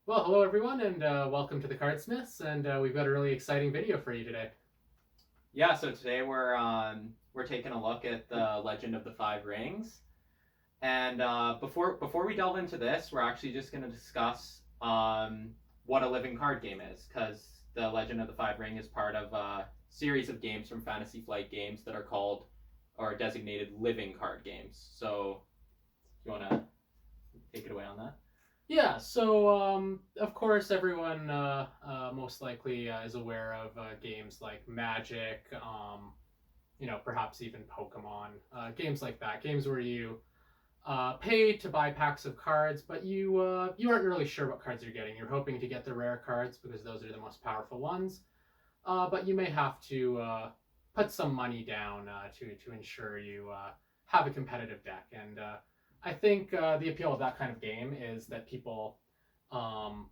Well, hello everyone, and welcome to the Cardsmiths, and we've got a really exciting video for you today. Yeah, so today we're taking a look at the Legend of the Five Rings, and before we delve into this, we're actually just going to discuss what a living card game is, because the Legend of the Five Ring is part of a series of games from Fantasy Flight Games that are called or designated living card games. So, you want to take it away on that? Yeah, so of course, everyone most likely is aware of games like Magic, perhaps even Pokemon, games like that, games where you pay to buy packs of cards, but you aren't really sure what cards you're getting. You're hoping to get the rare cards because those are the most powerful ones. But you may have to put some money down to ensure you have a competitive deck. And I think the appeal of that kind of game is that people um,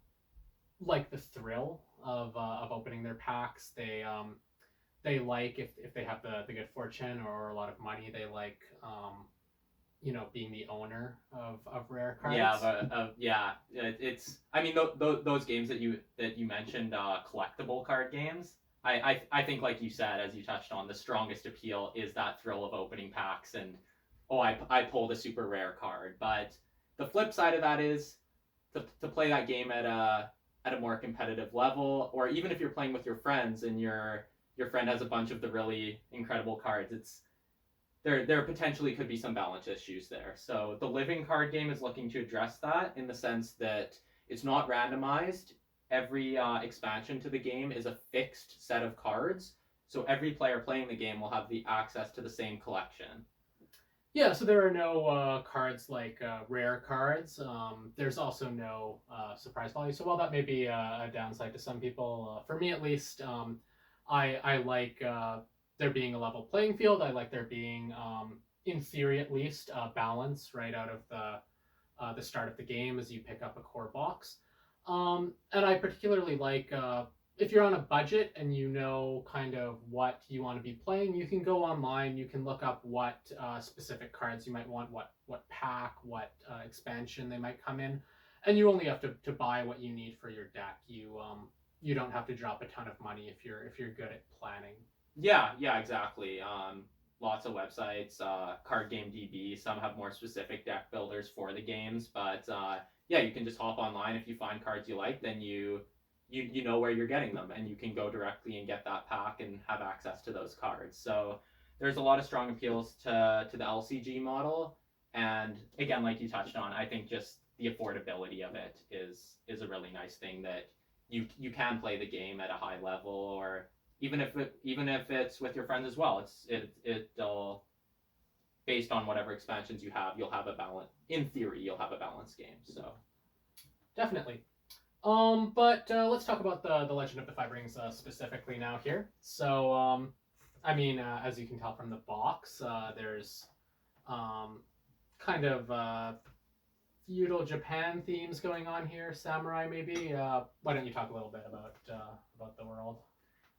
like the thrill of opening their packs. They like if they have the good fortune or a lot of money. They like being the owner of rare Yeah, cards. it's. I mean, those games that you mentioned, collectible card games. I think, like you said, as you touched on, the strongest appeal is that thrill of opening packs and I pulled a super rare card. But the flip side of that is to play that game at a more competitive level, or even if you're playing with your friends and your friend has a bunch of the really incredible cards, there potentially could be some balance issues there. So the living card game is looking to address that in the sense that it's not randomized. Every expansion to the game is a fixed set of cards, so every player playing the game will have the access to the same collection. Yeah, so there are no cards like rare cards. There's also no surprise value. So while that may be a downside to some people, for me at least, I like there being a level playing field. I like there being, in theory at least, balance right out of the start of the game as you pick up a core box. And I particularly like if you're on a budget and you know kind of what you want to be playing, you can go online. You can look up what specific cards you might want, what pack, what expansion they might come in, and you only have to buy what you need for your deck. You don't have to drop a ton of money if you're good at planning. Yeah, exactly. Lots of websites, Card Game DB. Some have more specific deck builders for the games, but yeah, you can just hop online if you find cards you like. Then you know where you're getting them, and you can go directly and get that pack and have access to those cards. So there's a lot of strong appeals to the LCG model, and again, like you touched on, I think just the affordability of it is a really nice thing that you can play the game at a high level, or even if it's with your friends as well. It'll based on whatever expansions you have, you'll have a balance. In theory, you'll have a balanced game. So Definitely. But let's talk about the Legend of the Five Rings specifically now here. So, as you can tell from the box, there's um, kind of feudal Japan themes going on here, samurai maybe. Why don't you talk a little bit about the world?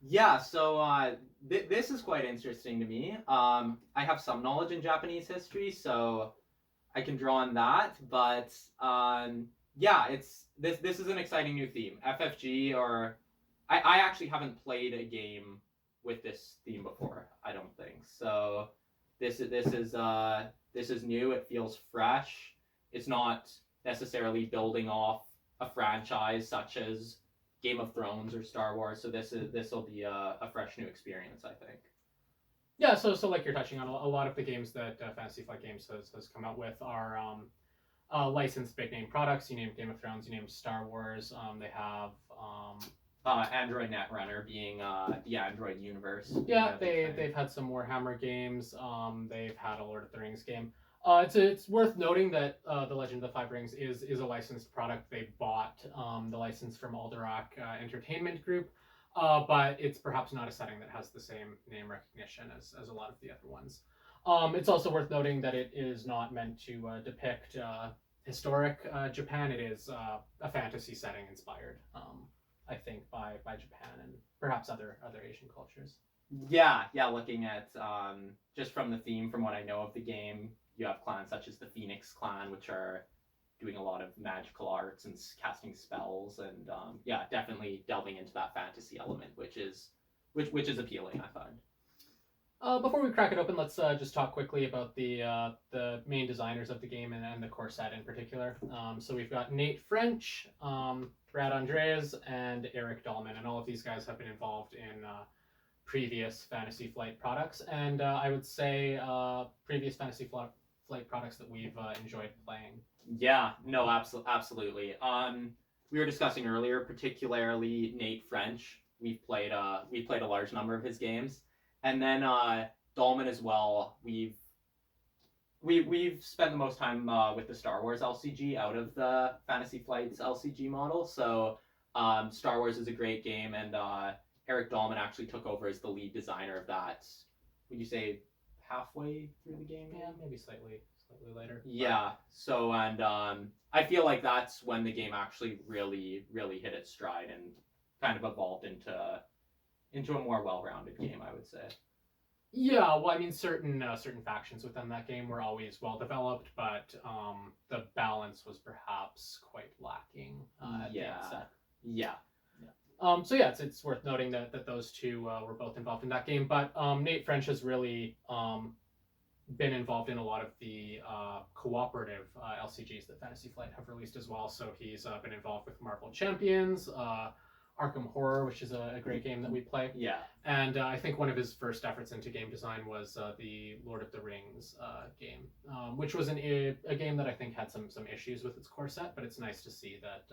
yeah, so this is quite interesting to me. I have some knowledge in Japanese history, so I can draw on that. But yeah, it's this is an exciting new theme. FFG, or I actually haven't played a game with this theme before. I don't think so. This is new. It feels fresh. It's not necessarily building off a franchise such as Game of Thrones or Star Wars. So this will be a fresh new experience, I think. Yeah, so like you're touching on, a lot of the games that Fantasy Flight Games has come out with are licensed big name products. You named Game of Thrones, you named Star Wars. They have Android Netrunner being the Android universe. yeah, they've had some Warhammer games. They've had a Lord of the Rings game. It's worth noting that the Legend of the Five Rings is a licensed product. They bought the license from Alderac Entertainment Group, but it's perhaps not a setting that has the same name recognition as a lot of the other ones. It's also worth noting that it is not meant to depict historic Japan. It is a fantasy setting inspired, I think, by Japan and perhaps other Asian cultures. Yeah. Looking at just from the theme, from what I know of the game, you have clans such as the Phoenix Clan, which are doing a lot of magical arts and casting spells, and yeah, definitely delving into that fantasy element, which is appealing, I find. Before we crack it open, let's just talk quickly about the main designers of the game and the core set in particular. So we've got Nate French, Brad Andreas, and Eric Dahlman, and all of these guys have been involved in previous Fantasy Flight products, and I would say previous Fantasy Flight products that we've enjoyed playing. Yeah, no, absolutely. We were discussing earlier, particularly Nate French. We've played a large number of his games, and then Dahlman as well. We've spent the most time with the Star Wars LCG out of the Fantasy Flight's LCG model. So Star Wars is a great game, and Eric Dahlman actually took over as the lead designer of that. Would you say halfway through the game? Yeah, maybe slightly later. Yeah. So, and I feel like that's when the game actually really hit its stride and kind of evolved into a more well-rounded game, I would say. Yeah, well, I mean, certain factions within that game were always well developed, but the balance was perhaps quite lacking. At the outset. Yeah. So yeah, it's worth noting that those two were both involved in that game, but Nate French has really been involved in a lot of the cooperative LCGs that Fantasy Flight have released as well. So he's been involved with Marvel Champions, Arkham Horror, which is a great game that we play. Yeah. And I think one of his first efforts into game design was the Lord of the Rings game, which was a game that I think had some issues with its core set, but it's nice to see that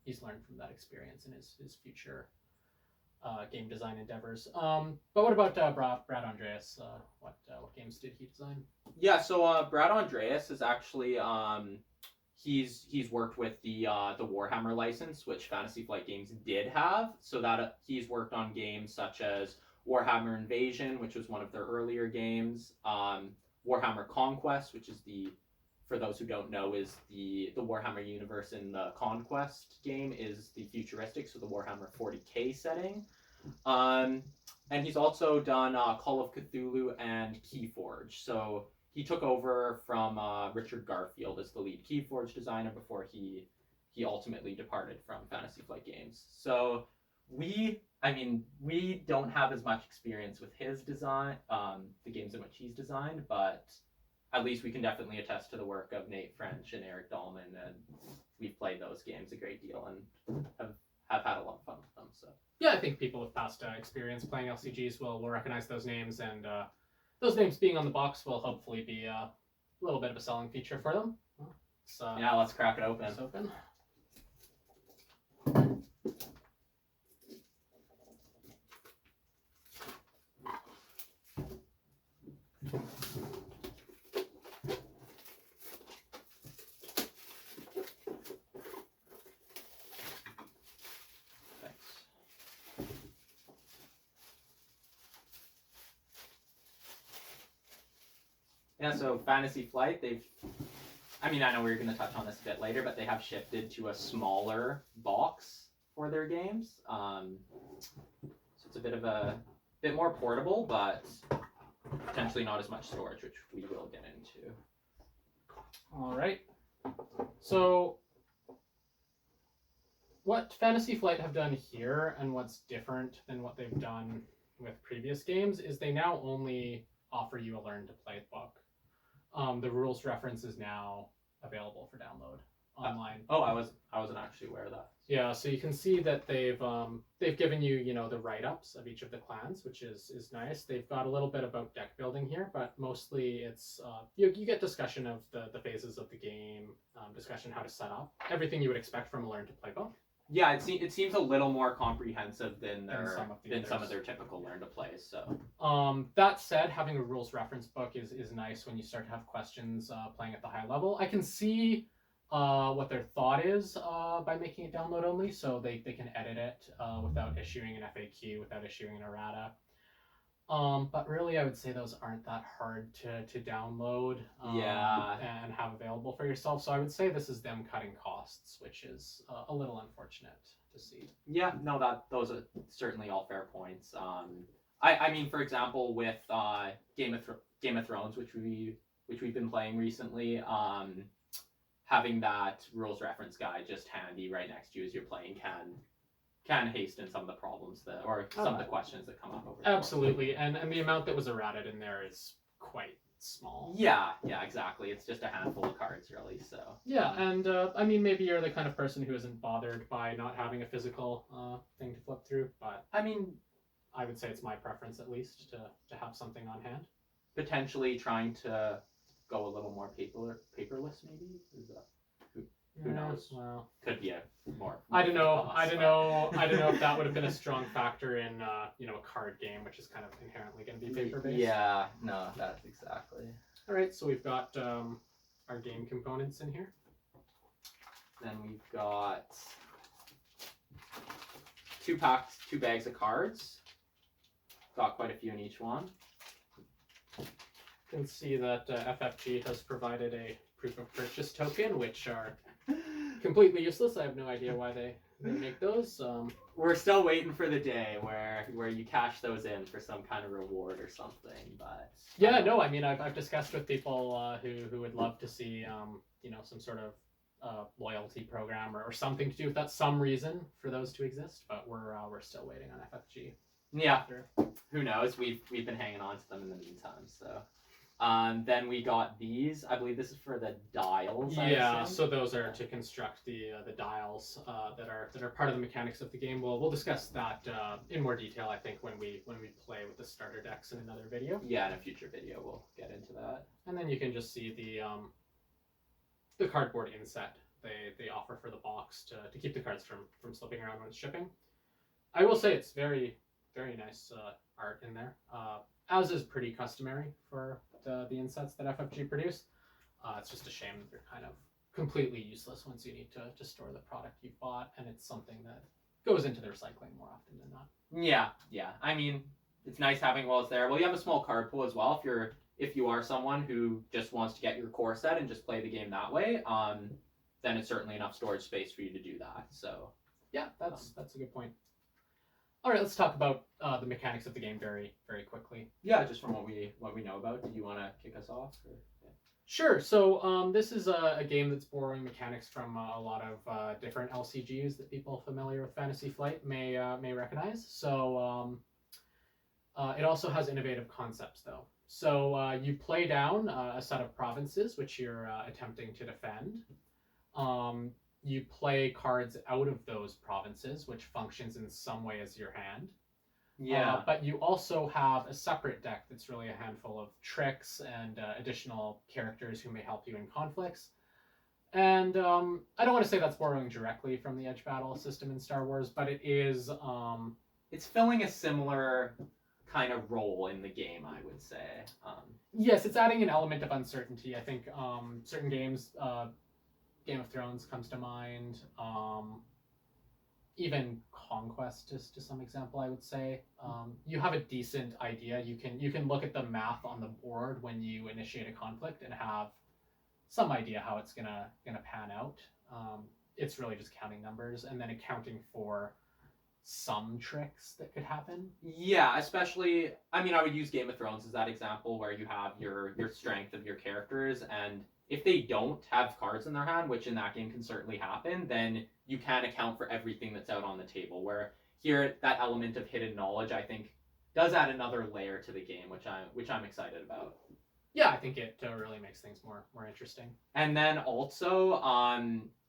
he's learned from that experience in his future game design endeavors. But what about Brad Andreas? What games did he design? Yeah, so Brad Andreas is actually he's worked with the Warhammer license, which Fantasy Flight Games did have. So that he's worked on games such as Warhammer Invasion, which was one of their earlier games, Warhammer Conquest, which is for those who don't know, is the Warhammer universe in the Conquest game is the futuristic, so the Warhammer 40K setting. And he's also done Call of Cthulhu and Keyforge. So he took over from Richard Garfield as the lead Keyforge designer before he ultimately departed from Fantasy Flight Games. So we don't have as much experience with his design, the games in which he's designed, but at least we can definitely attest to the work of Nate French and Eric Dahlman, and we've played those games a great deal and have had a lot of fun with them. So yeah, I think people with past experience playing LCGs will recognize those names, and those names being on the box will hopefully be a little bit of a selling feature for them. Yeah, let's crack it open. It's open. Yeah, so Fantasy Flight, I know we were going to touch on this a bit later, but they have shifted to a smaller box for their games. So it's a bit more portable, but potentially not as much storage, which we will get into. All right. So what Fantasy Flight have done here, and what's different than what they've done with previous games, is they now only offer you a learn to play book. The rules reference is now available for download online. I wasn't actually aware of that. Yeah, so you can see that they've given you the write-ups of each of the clans, which is nice. They've got a little bit about deck building here, but mostly it's you get discussion of the phases of the game, discussion how to set up, everything you would expect from a learn to play book. Yeah, it seems a little more comprehensive than some of their typical learn to plays. So that said, having a rules reference book is nice when you start to have questions playing at the high level. I can see what their thought is by making it download only, so they can edit it without issuing an FAQ, without issuing an errata. But really, I would say those aren't that hard to download and have available for yourself. So I would say this is them cutting costs, which is a little unfortunate to see. Yeah, no, those are certainly all fair points. I mean, for example, with Game of Thrones, which we've been playing recently, having that rules reference guide just handy right next to you as you're playing can hasten some of the problems or some of the questions that come up over. Absolutely, and the amount that was errated in there is quite small. Yeah, exactly. It's just a handful of cards, really. So yeah, and I mean, maybe you're the kind of person who isn't bothered by not having a physical thing to flip through, but I mean, I would say it's my preference at least to have something on hand. Potentially trying to go a little more paperless, maybe. Is that who knows? Well, could be a more. I don't know. I don't know if that would have been a strong factor in a card game, which is kind of inherently going to be paper based. Yeah, no, that's exactly. All right, so we've got our game components in here. Then we've got 2 bags of cards. Got quite a few in each one. You can see that FFG has provided a proof of purchase token, which are completely useless. I have no idea why they make those. We're still waiting for the day where you cash those in for some kind of reward or something. But yeah, no, I mean I've discussed with people who would love to see some sort of loyalty program or something to do with that, some reason for those to exist. But we're still waiting on FFG. Yeah, who knows? We've been hanging on to them in the meantime. So. Then we got these. I believe this is for the dials. Yeah, so those are to construct the dials that are part of the mechanics of the game. We'll discuss that in more detail, I think, when we play with the starter decks in another video. Yeah, in a future video we'll get into that. And then you can just see the cardboard inset they offer for the box to keep the cards from slipping around when it's shipping. I will say it's very, very nice art in there, as is pretty customary for the insets that FFG produce. It's just a shame that they're kind of completely useless once you need to store the product you've bought, and it's something that goes into the recycling more often than not. Yeah. I mean, it's nice having walls there. Well, you have a small card pool as well if you are someone who just wants to get your core set and just play the game that way. Then it's certainly enough storage space for you to do that. So yeah, that's a good point. All right, let's talk about the mechanics of the game very, very quickly. Yeah, just from what we know about. Do you want to kick us off? Or? Yeah. Sure. So this is a game that's borrowing mechanics from a lot of different LCGs that people familiar with Fantasy Flight may recognize. So it also has innovative concepts, though. So you play down a set of provinces which you're attempting to defend. You play cards out of those provinces, which functions in some way as your hand. Yeah. But you also have a separate deck that's really a handful of tricks and additional characters who may help you in conflicts. And I don't want to say that's borrowing directly from the edge battle system in Star Wars, but it is... it's filling a similar kind of role in the game, I would say. Yes, it's adding an element of uncertainty. I think certain games... Game of Thrones comes to mind. Even Conquest to some example, I would say. You have a decent idea. You can look at the math on the board when you initiate a conflict and have some idea how it's gonna pan out. It's really just counting numbers and then accounting for some tricks that could happen. Yeah, especially, I mean, I would use Game of Thrones as that example where you have your strength of your characters, and if they don't have cards in their hand, which in that game can certainly happen, then you can account for everything that's out on the table. Where here, that element of hidden knowledge, I think, does add another layer to the game, which I'm excited about. Yeah, I think it really makes things more interesting. And then also,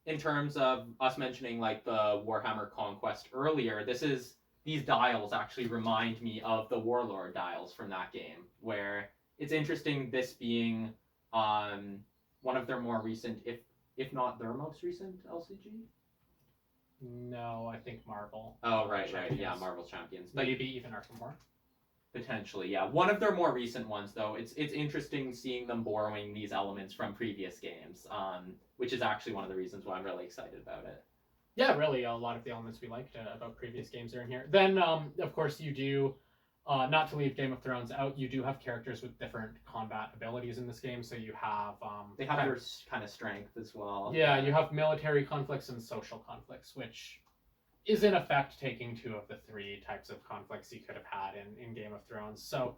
in terms of us mentioning like the Warhammer Conquest earlier, these dials actually remind me of the Warlord dials from that game, where it's interesting this being one of their more recent, if not their most recent LCG. No, I think Marvel. Oh, right, yeah, Marvel Champions. But maybe even Arkham War. Potentially, yeah. One of their more recent ones, though. It's interesting seeing them borrowing these elements from previous games, which is actually one of the reasons why I'm really excited about it. Yeah, really, a lot of the elements we liked about previous games are in here. Then, of course, you do, not to leave Game of Thrones out, you do have characters with different combat abilities in this game. So you have... they have their kind of strength as well. Yeah, you have military conflicts and social conflicts, which is in effect taking 2 of the 3 types of conflicts you could have had in Game of Thrones. So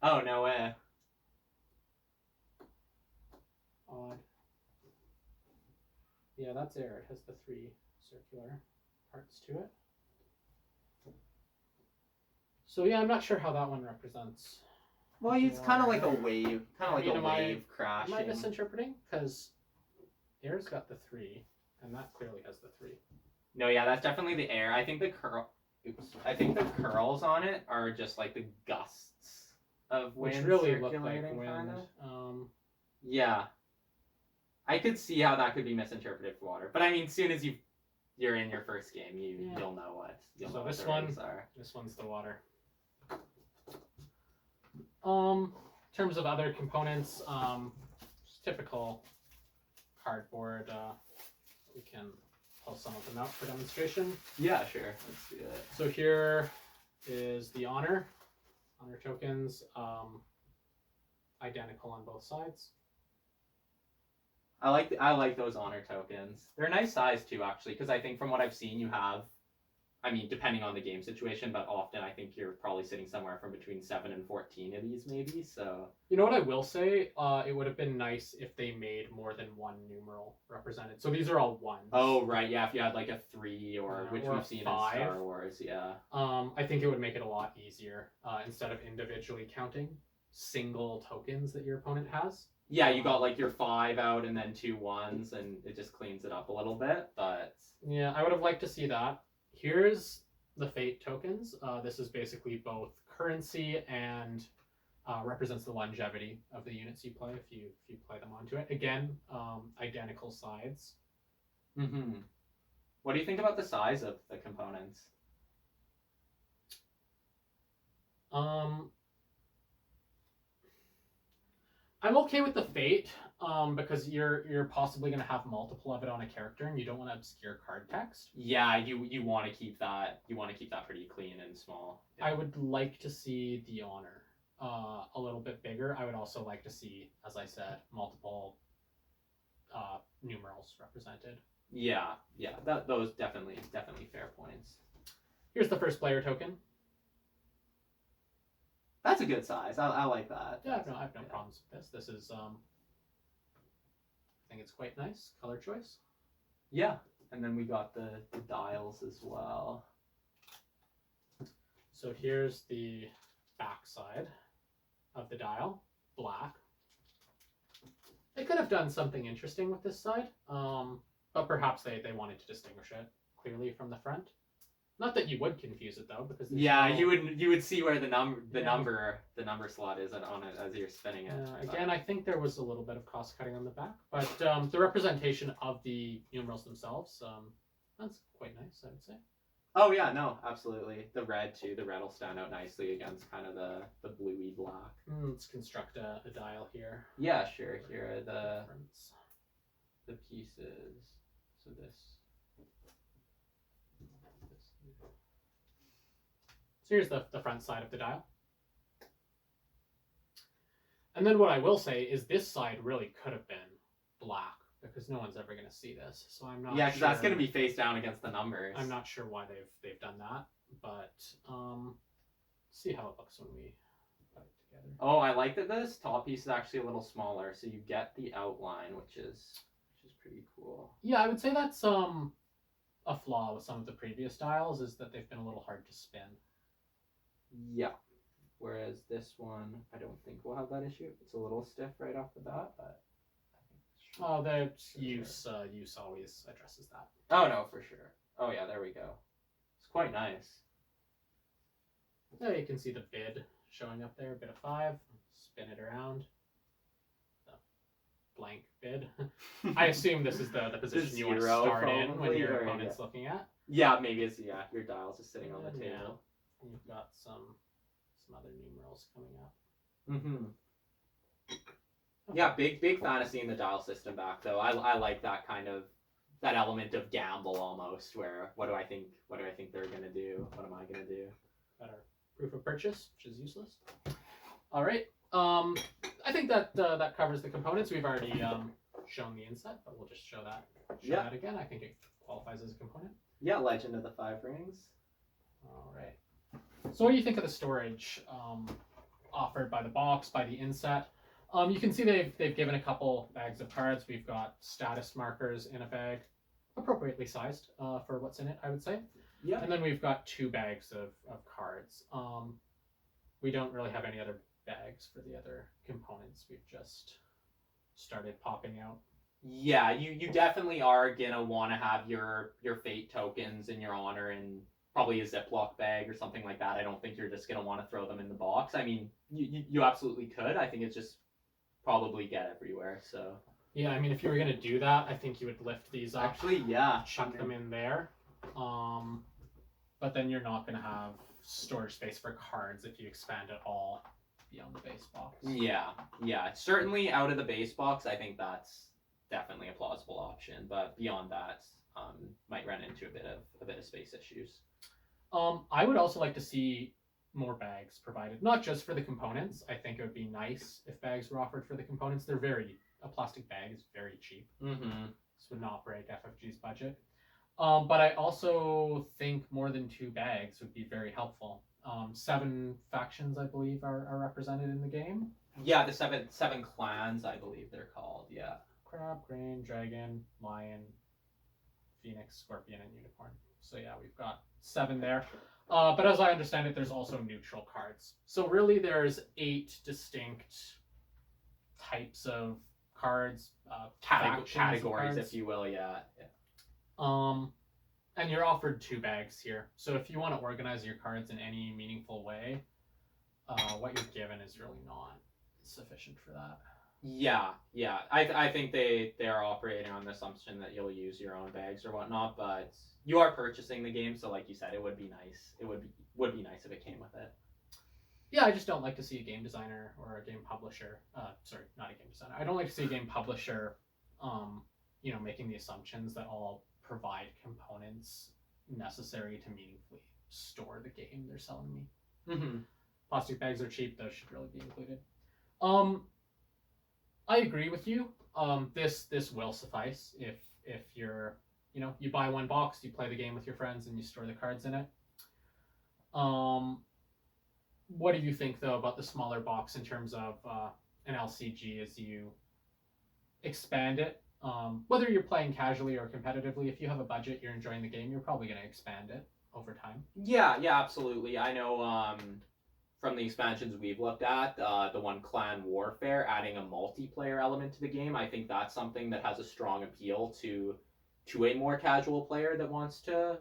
Oh, no way. Odd. Yeah, that's air. It has the 3 circular parts to it. So yeah, I'm not sure how that one represents. Well, it's kind of like a wave, Am I crashing. misinterpreting? Because air's got the 3, and that clearly has the 3. No, yeah, that's definitely the air. I think the curls on it are just like the gusts of wind, which really look circulating, like wind. Yeah, I could see how that could be misinterpreted for water. But I mean, as soon as you're in your first game, you'll know what. So this one, this one's the water. In terms of other components, just typical cardboard. We can pull some of them out for demonstration. Yeah, sure. Let's do it. So here is the honor tokens, identical on both sides. I like those honor tokens. They're a nice size too, actually, because I think from what I've seen, you have, I mean, depending on the game situation, but often I think you're probably sitting somewhere from between 7 and 14 of these, maybe. So you know what I will say? It would have been nice if they made more than one numeral represented. So these are all ones. Oh right, yeah. If you had like a 3 or which or we've seen 5. in Star Wars, yeah. I think it would make it a lot easier instead of individually counting single tokens that your opponent has. Yeah, you got like your 5 out and then 2 1s, and it just cleans it up a little bit. But yeah, I would have liked to see that. Here's the fate tokens. This is basically both currency and represents the longevity of the units you play if you play them onto it. Again, identical sides. Mm-hmm. What do you think about the size of the components? I'm okay with the fate because you're possibly going to have multiple of it on a character, and you don't want to obscure card text. Yeah, you want to keep that. You want to keep that pretty clean and small. Yeah. I would like to see the honor a little bit bigger. I would also like to see, as I said, multiple numerals represented. Yeah. Those definitely fair points. Here's the first player token. That's a good size. I like that. Yeah, I have no problems with this. This is I think it's quite nice color choice. Yeah, and then we got the dials as well. So here's the back side of the dial, black. They could have done something interesting with this side, but perhaps they wanted to distinguish it clearly from the front. Not that you would confuse it though, because you would see where the number slot is on it as you're spinning it. Again, I think there was a little bit of cost cutting on the back, but the representation of the numerals themselves, that's quite nice, I would say. Oh yeah, no, absolutely. The red too. The red will stand out nicely against kind of the bluey black. Let's construct a dial here. Yeah, sure. Here are the pieces. So this. So here's the front side of the dial. And then what I will say is this side really could have been black because no one's ever going to see this. So I'm not. Yeah, because that's going to be face down against the numbers. I'm not sure why they've done that, but see how it looks when we put it together. Oh, I like that this top piece is actually a little smaller, so you get the outline, which is pretty cool. Yeah, I would say that's a flaw with some of the previous dials is that they've been a little hard to spin. Yeah. Whereas this one, I don't think we'll have that issue. It's a little stiff right off the bat, but I think the use always addresses that. Oh no, for sure. Oh yeah, there we go. It's quite nice. There you can see the bid showing up there, bid of 5. Spin it around. The blank bid. I assume this is the position you want to start in when your opponent's looking at. Yeah, maybe it's your dial's just sitting on the table. Yeah. You've got some other numerals coming up. Mm-hmm. Yeah, big fantasy in the dial system back though. I like that kind of that element of gamble almost, where what do I think they're gonna do? What am I gonna do? Got our proof of purchase, which is useless. All right. I think that that covers the components. We've already shown the inside, but we'll just show that again. I think it qualifies as a component. Yeah, Legend of the 5 Rings. All right. So what do you think of the storage? offered by the box, by the inset. You can see they've given a couple bags of cards. We've got status markers in a bag, appropriately sized for what's in it, I would say. Yeah. And then we've got 2 bags of cards. We don't really have any other bags for the other components. We've just started popping out. Yeah, you definitely are gonna want to have your fate tokens in your honor in probably a Ziploc bag or something like that. I don't think you're just gonna want to throw them in the box. I mean, you absolutely could. I think it's just probably get everywhere. So yeah, I mean, if you were gonna do that, I think you would lift these up. Actually, yeah, chuck them in there. But then you're not gonna have storage space for cards if you expand it all beyond the base box. Yeah. Certainly out of the base box, I think that's definitely a plausible option. But beyond that, might run into a bit of space issues. I would also like to see more bags provided, not just for the components. I think it would be nice if bags were offered for the components. A plastic bag is very cheap. Mm-hmm. This would not break FFG's budget. But I also think more than 2 bags would be very helpful. 7 factions, I believe, are represented in the game. Yeah, the seven clans, I believe they're called. Yeah. Crab, crane, dragon, lion, phoenix, scorpion, and unicorn. So yeah, we've got 7 there. But as I understand it, there's also neutral cards. So really, there's 8 distinct types of cards, categories, if you will. Yeah. And you're offered 2 bags here. So if you want to organize your cards in any meaningful way, what you're given is really not sufficient for that. Yeah. I think they are operating on the assumption that you'll use your own bags or whatnot, but you are purchasing the game, so like you said, it would be nice. It would be nice if it came with it. Yeah, I just don't like to see a game designer or a game publisher. Sorry, not a game designer. I don't like to see a game publisher, making the assumptions that all provide components necessary to meaningfully store the game they're selling me. Mm-hmm. Plastic bags are cheap; those should really be included. I agree with you. This will suffice if you're, you buy 1 box, you play the game with your friends, and you store the cards in it. What do you think though about the smaller box in terms of an LCG as you expand it? Whether you're playing casually or competitively, if you have a budget, you're enjoying the game, you're probably going to expand it over time. Yeah, absolutely. I know from the expansions we've looked at, the one Clan Warfare, adding a multiplayer element to the game, I think that's something that has a strong appeal to a more casual player that wants to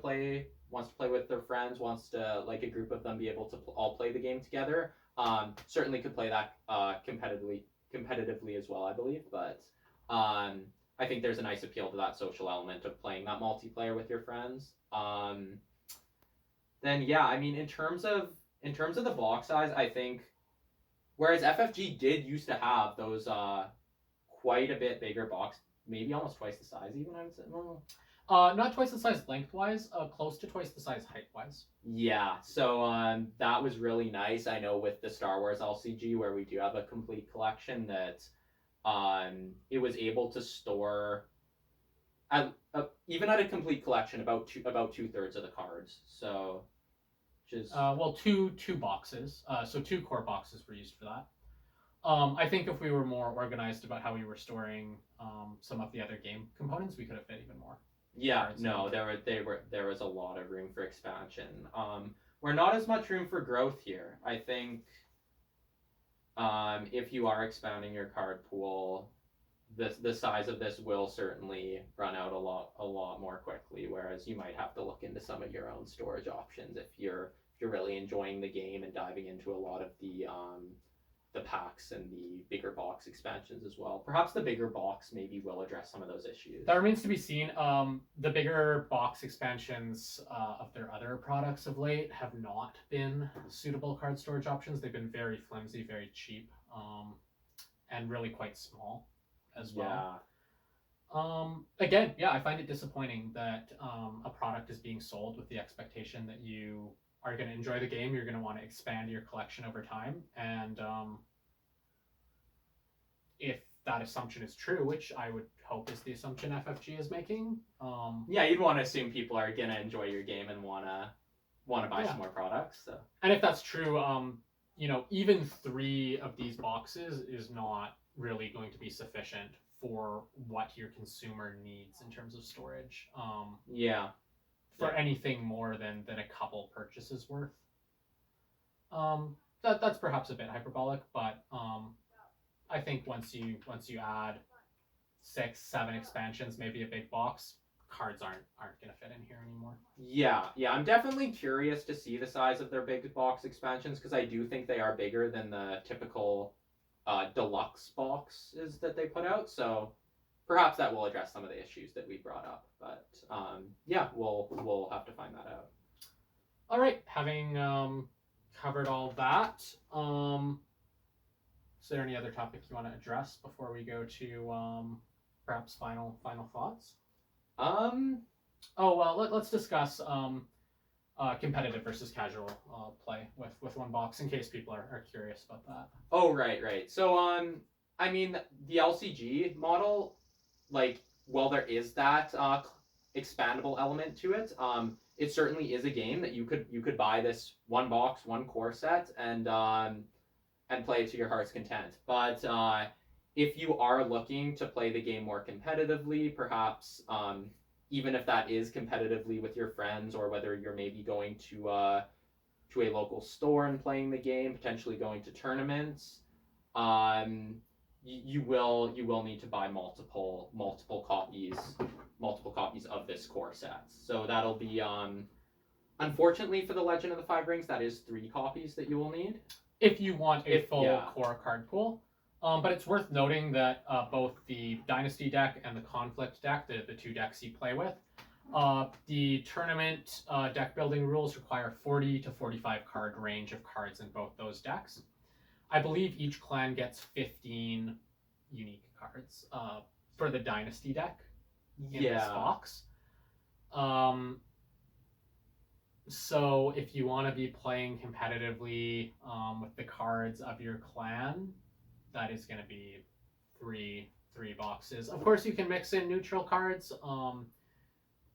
play with their friends, wants to, like, a group of them be able to all play the game together. Certainly could play that competitively as well, I believe, but I think there's a nice appeal to that social element of playing that multiplayer with your friends. Then yeah, I mean, in terms of the box size, I think whereas FFG did used to have those quite a bit bigger box, maybe almost twice the size even, I would say. Not twice the size lengthwise, close to twice the size height-wise. Yeah, so that was really nice. I know with the Star Wars LCG, where we do have a complete collection, that it was able to store, even at a complete collection, about 2/3 of the cards. So, which is two boxes. So 2 core boxes were used for that. I think if we were more organized about how we were storing some of the other game components, we could have fit even more. Yeah, no, there was a lot of room for expansion. We're not as much room for growth here. I think if you are expanding your card pool, the size of this will certainly run out a lot more quickly. Whereas you might have to look into some of your own storage options if you're really enjoying the game and diving into a lot of the packs and the bigger box expansions as well. Perhaps the bigger box maybe will address some of those issues. That remains to be seen. The bigger box expansions of their other products of late have not been suitable card storage options. They've been very flimsy, very cheap, and really quite small as well. Yeah. Again, yeah, I find it disappointing that a product is being sold with the expectation that you are going to enjoy the game, you're going to want to expand your collection over time, and if that assumption is true, which I would hope is the assumption FFG is making, yeah, you'd want to assume people are going to enjoy your game and want to buy some more products. So. And if that's true, even 3 of these boxes is not really going to be sufficient for what your consumer needs in terms of storage. Yeah. For anything more than a couple purchases worth. That's perhaps a bit hyperbolic, but I think once you add 6, 7 expansions, maybe a big box, cards aren't gonna fit in here anymore. Yeah, I'm definitely curious to see the size of their big box expansions because I do think they are bigger than the typical deluxe boxes that they put out. So perhaps that will address some of the issues that we brought up. But yeah, we'll have to find that out. All right, having covered all that, is there any other topic you want to address before we go to perhaps final thoughts? Oh well, let's discuss competitive versus casual play with one box in case people are curious about that. Oh right. So I mean the LCG model, like while there is that expandable element to it, it certainly is a game that you could buy this one box, one core set, and play it to your heart's content. But if you are looking to play the game more competitively, perhaps even if that is competitively with your friends, or whether you're maybe going to a local store and playing the game, potentially going to tournaments, you will need to buy multiple copies of this core set. So that'll be unfortunately for the Legend of the Five Rings, that is 3 copies that you will need if you want a full core card pool. But it's worth noting that both the Dynasty deck and the Conflict deck, the 2 decks you play with, the tournament deck building rules require 40 to 45 card range of cards in both those decks. I believe each clan gets 15 unique cards for the Dynasty deck in this box. So if you want to be playing competitively with the cards of your clan, that is going to be three boxes. Of course, you can mix in neutral cards.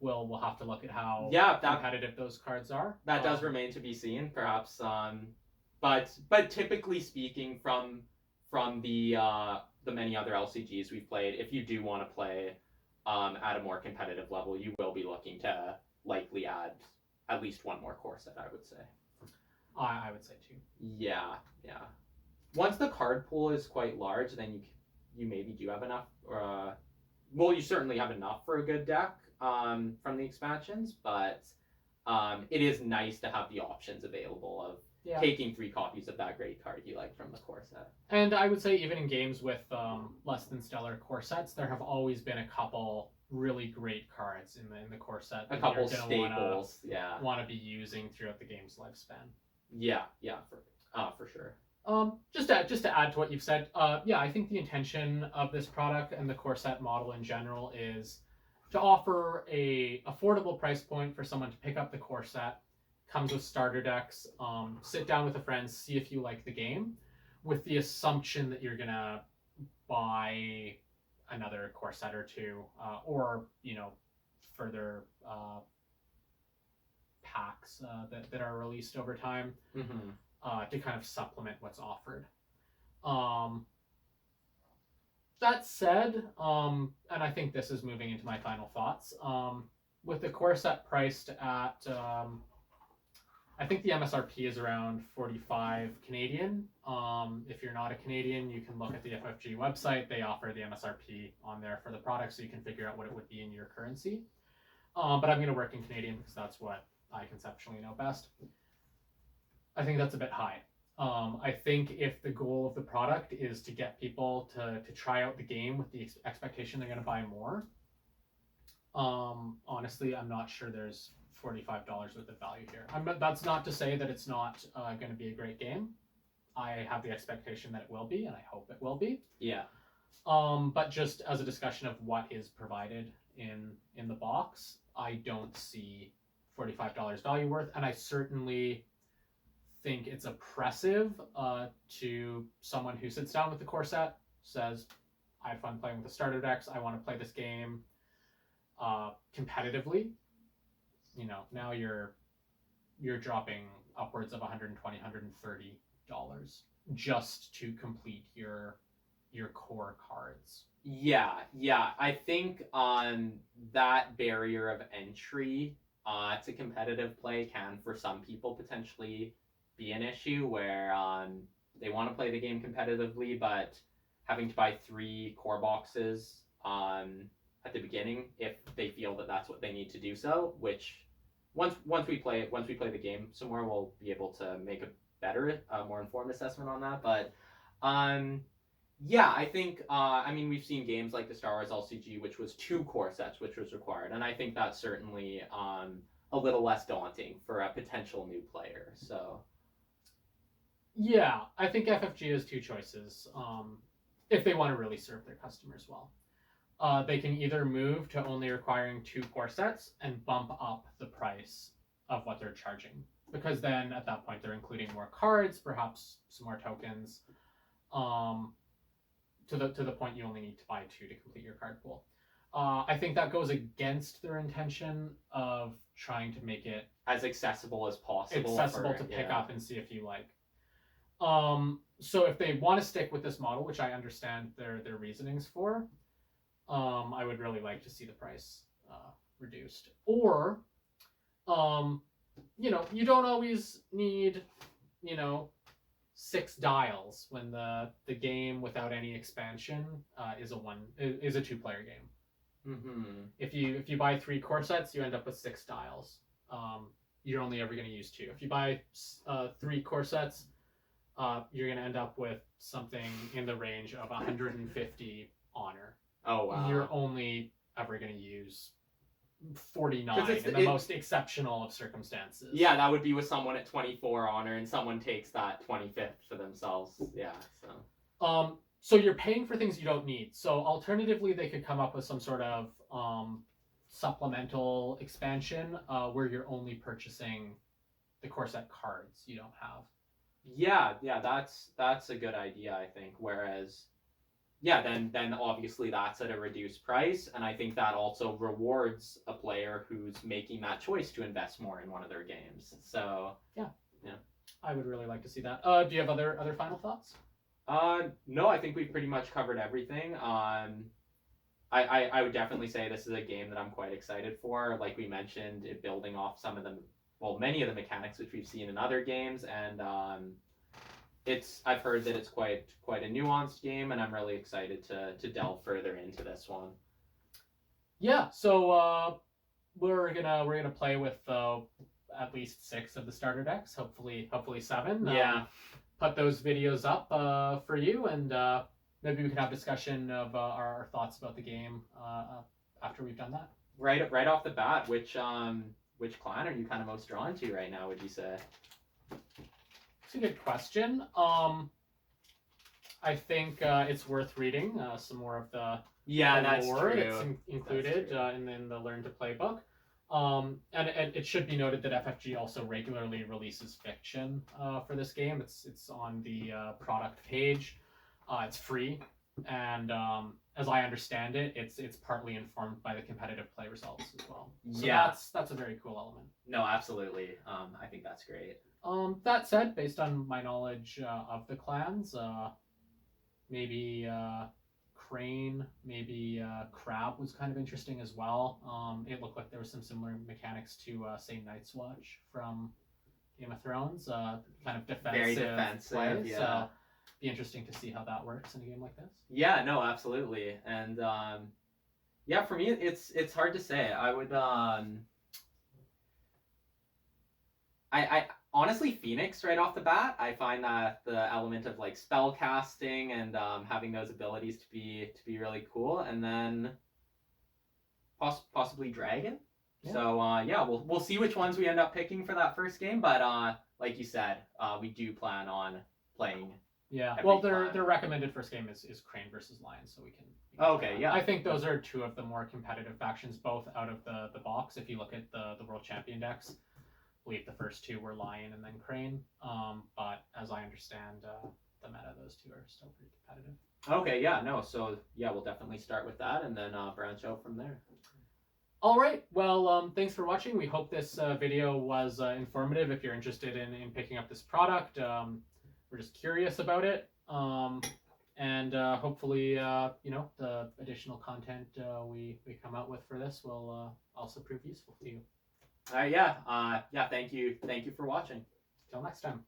We'll have to look at how competitive those cards are. That does remain to be seen, perhaps. But typically speaking, from the many other LCGs we've played, if you do want to play at a more competitive level, you will be looking to likely add at least one more core set, I would say. I would say 2. Yeah. Once the card pool is quite large, then you maybe do have enough, well, you certainly have enough for a good deck from the expansions, but it is nice to have the options available of taking 3 copies of that great card you like from the core set. And I would say even in games with less than stellar core sets, there have always been a couple really great cards in the core set. A couple staples, want to be using throughout the game's lifespan. Yeah, for sure. Just to add to what you've said, I think the intention of this product and the core set model in general is to offer a affordable price point for someone to pick up the core set. Comes with starter decks. Sit down with a friend, see if you like the game, with the assumption that you're gonna buy another core set or 2, or further packs that are released over time. To kind of supplement what's offered. That said, and I think this is moving into my final thoughts, with the core set priced at, I think the MSRP is around 45 Canadian. If you're not a Canadian, you can look at the FFG website. They offer the MSRP on there for the product, so you can figure out what it would be in your currency. But I'm going to work in Canadian because that's what I conceptually know best. I think that's a bit high. I think if the goal of the product is to get people to try out the game with the expectation they're going to buy more, honestly, I'm not sure there's $45 worth of value here. That's not to say that it's not going to be a great game. I have the expectation that it will be, and I hope it will be. Yeah. But just as a discussion of what is provided in the box, I don't see $45 value worth, and I certainly think it's oppressive to someone who sits down with the core set, says, I had fun playing with the starter decks, I want to play this game competitively. Now you're dropping upwards of $120, $130 just to complete your core cards. Yeah, I think that barrier of entry to competitive play can, for some people, potentially be an issue where they want to play the game competitively, but having to buy 3 core boxes at the beginning if they feel that that's what they need to do so. Which once we play the game some more, we'll be able to make a better, more informed assessment on that. But yeah, I think, I mean, we've seen games like the Star Wars LCG, which was 2 core sets, which was required, and I think that's certainly a little less daunting for a potential new player. So, yeah, I think FFG has 2 choices if they want to really serve their customers well. They can either move to only requiring 2 core sets and bump up the price of what they're charging, because then at that point they're including more cards, perhaps some more tokens. To the point you only need to buy 2 to complete your card pool. I think that goes against their intention of trying to make it as accessible as possible. To pick up and see if you like. So if they want to stick with this model, which I understand their reasonings for, I would really like to see the price reduced. Or, you don't always need, 6 dials when the game without any expansion is a 2-player game. Mm-hmm. If you buy 3 core sets, you end up with 6 dials. You're only ever going to use 2. If you buy 3 core sets, you're going to end up with something in the range of 150 honor. Oh wow! You're only ever going to use 49 in the most exceptional of circumstances. Yeah, that would be with someone at 24 honor and someone takes that 25th for themselves. Yeah, so you're paying for things you don't need. So alternatively, they could come up with some sort of supplemental expansion where you're only purchasing the core set cards you don't have. Yeah, that's a good idea, I think. Whereas, yeah, then obviously that's at a reduced price, and I think that also rewards a player who's making that choice to invest more in one of their games. So yeah, I would really like to see that. Do you have other final thoughts? No, I think we've pretty much covered everything. I would definitely say this is a game that I'm quite excited for. Like we mentioned, it building off many of the mechanics which we've seen in other games, and I've heard that it's quite a nuanced game, and I'm really excited to delve further into this one. Yeah, so we're gonna play with at least 6 of the starter decks, hopefully 7. Yeah. Put those videos up for you, and maybe we can have a discussion of our thoughts about the game after we've done that. Right off the bat, which clan are you kind of most drawn to right now, would you say? It's a good question. I think it's worth reading some more of the that's lore true. that's included in the Learn to Play book. And it should be noted that FFG also regularly releases fiction for this game. It's on the product page. It's free, and as I understand it, it's partly informed by the competitive play results as well. So that's a very cool element. No, absolutely. I think that's great. That said, based on my knowledge of the clans, maybe Crane, maybe Crab was kind of interesting as well. It looked like there was some similar mechanics to, say, Night's Watch from Game of Thrones. Kind of defensive. Very defensive, play, yeah. So be interesting to see how that works in a game like this. Yeah, no, absolutely. And yeah, for me, it's hard to say. I would I honestly, Phoenix right off the bat, I find that the element of like spell casting and having those abilities to be really cool, and then possibly Dragon. Yeah. So yeah, we'll see which ones we end up picking for that first game, but like you said, we do plan on playing. Yeah, well, their recommended first game is Crane versus Lion, so we can okay, yeah. I think those are 2 of the more competitive factions, both out of the box. If you look at the World Champion decks, I believe the first 2 were Lion and then Crane. But as I understand, the meta, those 2 are still pretty competitive. Okay, yeah, no, so yeah, we'll definitely start with that and then branch out from there. All right, well, thanks for watching. We hope this video was informative if you're interested in picking up this product. we're just curious about it. And hopefully, the additional content we come out with for this will also prove useful to you. Yeah. Thank you for watching. Till next time.